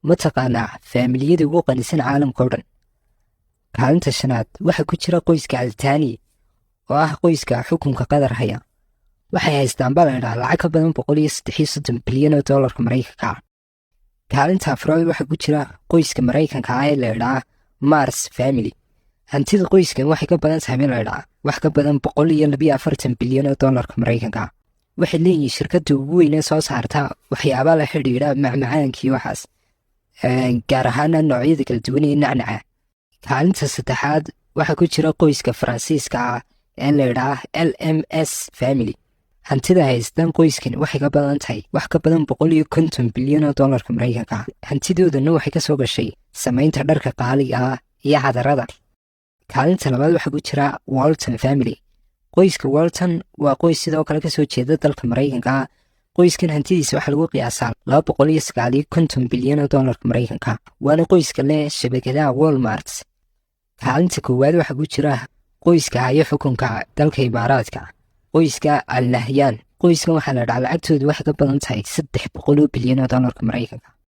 ma taqaanaa faamiliyada ugu qanisan caalamka oo dhan? kaalinta shanaad waxaa ku jira qoyska Altani oo ah qoyska xukunka Qatar haya. waxay haystaan baa la yidhaahdaa lacag ka badan 133 bilyan oo doolarka Maraykanka ah. kaalinta afraad waxaa ku jira qoyska Maraykanka ah ee la yidhaahdaa Mars Family. hantida qoyskan waxay ka badan tahay la yidhaahdaa wax ka badan 142 bilyan oo doolarka Maraykanka ah. waxay leeyihiin shirkadda ugu weyn ee soo saarta waxyaabaha la xidhiidha macmacaanka iyo waxaas, gaar ahaana noocyada kala duwan ee nacnaca. kaalinta saddexaad waxaa ku jira qoyska Faransiiska ah ee la yidhaahdaa LMS Family. hantida haystaan qoyskan waxay ka badan tahay wax ka badan 150 bilyan oo doolarka Maraykanka ah. hantidoodana waxay ka soo gashay samaynta dharka qaaliga ah iyo cadarada. kaalinta labaad waxaa ku jira Walton Family. qoyska Walton waa qoys sidoo kale ka soo jeeda dalka Maraykanka ah. qoyskan hantidiisa waxaa lagu qiyaasaa 259 bilyan oo doolarka Maraykanka ah. waana qoyska leh shabakadaha Walmart. kaalinta koowaad waxaa ku jira qoyska haya xukunka dalka Imaaraadka, qoyska Al Nahyan. qoyskan waxaa la dhahaa lacagtoodu waxay ka badan tahay 300 bilyan oo doolarka Maraykanka.